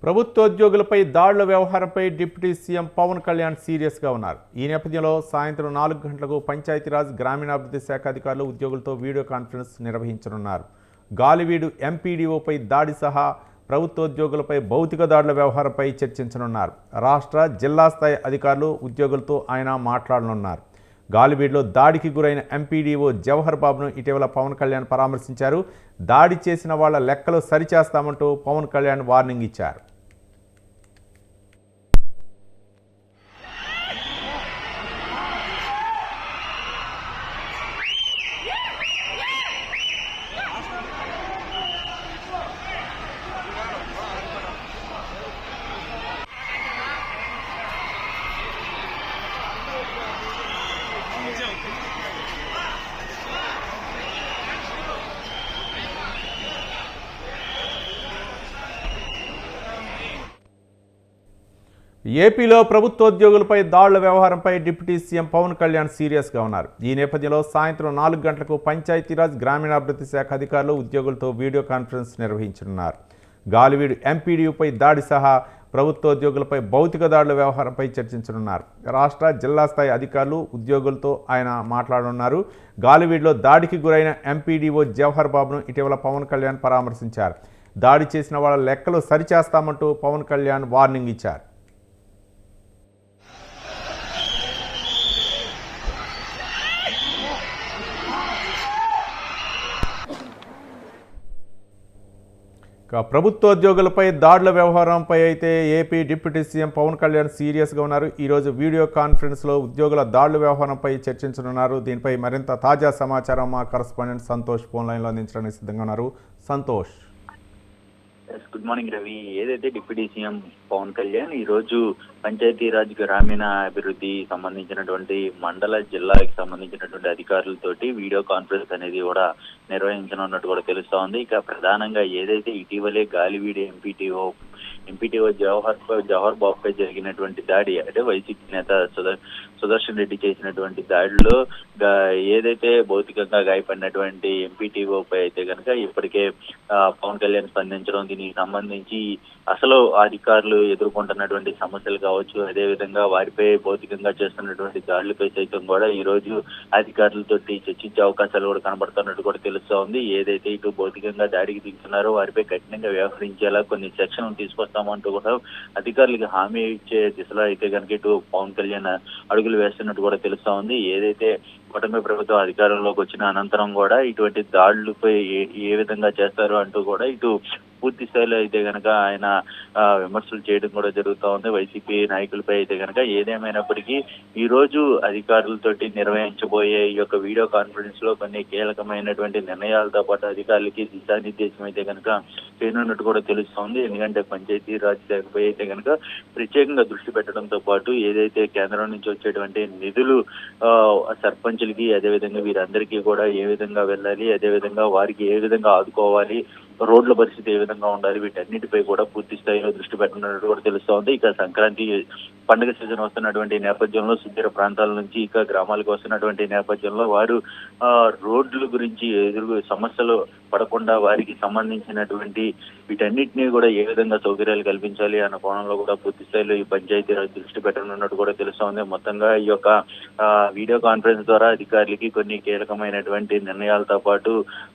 ప్రభుత్వోద్యోగులపై దాడుల వ్యవహారంపై deputy CM Pawan Kalyan సీరియస్గా ఉన్నారు. ఈ నేపథ్యంలో సాయంత్రం 4 గంటలకు పంచాయతీరాజ్ గ్రామీణాభివృద్ధి శాఖ అధికారులు ఉద్యోగులతో వీడియో కాన్ఫరెన్స్ నిర్వహించనున్నారు. గాలివీడు ఎంపీడీఓపై దాడి సహా ప్రభుత్వోద్యోగులపై భౌతిక దాడుల వ్యవహారంపై చర్చించనున్నారు. రాష్ట్ర జిల్లా స్థాయి అధికారులు ఉద్యోగులతో ఆయన మాట్లాడనున్నారు. గాలివీడులో దాడికి గురైన ఎంపీడీఓ జవహర్ బాబును ఇటీవల పవన్ కళ్యాణ్ పరామర్శించారు. దాడి చేసిన వాళ్ల లెక్కలు సరిచేస్తామంటూ పవన్ కళ్యాణ్ వార్నింగ్ ఇచ్చారు. ఏపీలో ప్రభుత్వోద్యోగులపై దాడుల వ్యవహారంపై డిప్యూటీ సీఎం పవన్ కళ్యాణ్ సీరియస్గా ఉన్నారు. ఈ నేపథ్యంలో సాయంత్రం 4 గంటలకు పంచాయతీరాజ్ గ్రామీణాభివృద్ధి శాఖ అధికారులు ఉద్యోగులతో వీడియో కాన్ఫరెన్స్ నిర్వహించనున్నారు. గాలివీడు ఎంపీడీయూపై దాడి సహా ప్రభుత్వోద్యోగులపై భౌతిక దాడుల వ్యవహారంపై చర్చించనున్నారు. రాష్ట్ర జిల్లా స్థాయి అధికారులు ఉద్యోగులతో ఆయన మాట్లాడనున్నారు. గాలివీడులో దాడికి గురైన ఎంపీడీఓ జవహర్ బాబును ఇటీవల పవన్ కళ్యాణ్ పరామర్శించారు. దాడి చేసిన వాళ్ళ లెక్కలు సరిచేస్తామంటూ పవన్ కళ్యాణ్ వార్నింగ్ ఇచ్చారు. ప్రభుత్వోద్యోగులపై దాడుల వ్యవహారంపై అయితే AP deputy CM Pawan Kalyan సీరియస్గా ఉన్నారు. ఈరోజు వీడియో కాన్ఫరెన్స్లో ఉద్యోగుల దాడుల వ్యవహారంపై చర్చించనున్నారు. దీనిపై మరింత తాజా సమాచారం మా కరస్పాండెంట్ సంతోష్ ఫోన్ లైన్లో అందించడానికి సిద్ధంగా ఉన్నారు. Santosh, good morning Ravi. ఏదైతే డిప్యూటీ సీఎం పవన్ కళ్యాణ్ ఈ రోజు పంచాయతీరాజ్ గ్రామీణ అభివృద్ధి సంబంధించినటువంటి మండల జిల్లాకి సంబంధించినటువంటి అధికారులతోటి వీడియో కాన్ఫరెన్స్ అనేది కూడా నిర్వహించనున్నట్టు కూడా తెలుస్తా ఉంది. ఇక ప్రధానంగా ఏదైతే ఇటీవలే గాలివీడి ఎంపీటీఓ జవహర్ బాబుపై జరిగినటువంటి దాడి, అంటే వైసీపీ నేత సుదర్శన్ రెడ్డి చేసినటువంటి దాడిలో ఏదైతే భౌతికంగా గాయపడినటువంటి ఎంపీటీఓపై అయితే కనుక ఇప్పటికే పవన్ కళ్యాణ్ స్పందించడం, దీనికి సంబంధించి అసలు అధికారులు ఎదుర్కొంటున్నటువంటి సమస్యలు కావచ్చు, అదేవిధంగా వారిపై భౌతికంగా చేస్తున్నటువంటి దాడులపై సైతం కూడా ఈ రోజు అధికారులతో చర్చించే అవకాశాలు కూడా కనబడుతున్నట్టు కూడా తెలుస్తా ఉంది. ఏదైతే ఇటు భౌతికంగా దాడికి దిగుతున్నారో వారిపై కఠినంగా వ్యవహరించేలా కొన్ని సెక్షన్లు తీసుకొస్తామంటూ కూడా అధికారులకు హామీ ఇచ్చే దిశలో అయితే కనుక ఇటు పవన్ కళ్యాణ్ అడుగులు వేస్తున్నట్టు కూడా తెలుస్తా ఉంది. ఏదైతే కూటమి ప్రభుత్వం అధికారంలోకి వచ్చిన అనంతరం కూడా ఇటువంటి దాడులపై ఏ విధంగా చేస్తారు అంటూ కూడా ఇటు పూర్తి స్థాయిలో అయితే కనుక ఆయన విమర్శలు చేయడం కూడా జరుగుతూ ఉంది వైసీపీ నాయకులపై. అయితే కనుక ఏదేమైనప్పటికీ ఈ రోజు అధికారులతోటి నిర్వహించబోయే ఈ యొక్క వీడియో కాన్ఫరెన్స్ లో కొన్ని కీలకమైనటువంటి నిర్ణయాలతో పాటు అధికారులకి దిశానిర్దేశం అయితే కనుక చేయనున్నట్టు కూడా తెలుస్తోంది. ఎందుకంటే పంచాయతీ రాజ్ శాఖపై అయితే కనుక ప్రత్యేకంగా దృష్టి పెట్టడంతో పాటు ఏదైతే కేంద్రం నుంచి వచ్చేటువంటి నిధులు సర్పంచులకి, అదేవిధంగా వీరందరికీ కూడా ఏ విధంగా వెళ్ళాలి, అదేవిధంగా వారికి ఏ విధంగా ఆదుకోవాలి, రోడ్ల పరిస్థితి ఏ విధంగా ఉండాలి, వీటన్నిటిపై కూడా పూర్తి స్థాయిలో దృష్టి పెట్టినట్టు కూడా తెలుస్తా ఉంది. ఇక సంక్రాంతి పండుగ సీజన్ వస్తున్నటువంటి నేపథ్యంలో సుదూర ప్రాంతాల నుంచి ఇక గ్రామాలకు వస్తున్నటువంటి నేపథ్యంలో వారు రోడ్ల గురించి సమస్యలు పడకుండా వారికి సంబంధించినటువంటి వీటన్నిటినీ కూడా ఏ విధంగా సౌకర్యాలు కల్పించాలి అన్న కోణంలో కూడా పూర్తి స్థాయిలో ఈ పంచాయతీరాజ్ దృష్టి పెట్టనున్నట్టు కూడా తెలుస్తా ఉంది. మొత్తంగా ఈ యొక్క వీడియో కాన్ఫరెన్స్ ద్వారా అధికారులకి కొన్ని కీలకమైనటువంటి నిర్ణయాలతో పాటు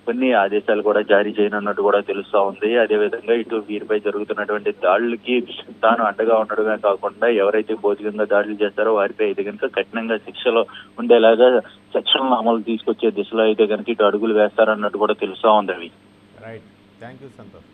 కొన్ని ఆదేశాలు కూడా జారీ చేయనున్నట్టు కూడా తెలుస్తా ఉంది. అదేవిధంగా ఇటు వీరిపై జరుగుతున్నటువంటి దాడులకి తాను అండగా ఉండడమే కాకుండా ఎవరైతే భౌతికంగా దాడులు చేస్తారో వారిపై అయితే కనుక కఠినంగా శిక్షలో ఉండేలాగా సెక్షన్ల అమలు తీసుకొచ్చే దిశలో అయితే కనుక ఇటు అడుగులు వేస్తారన్నట్టు కూడా తెలుస్తా ఉంది. Right, thank you Santosh.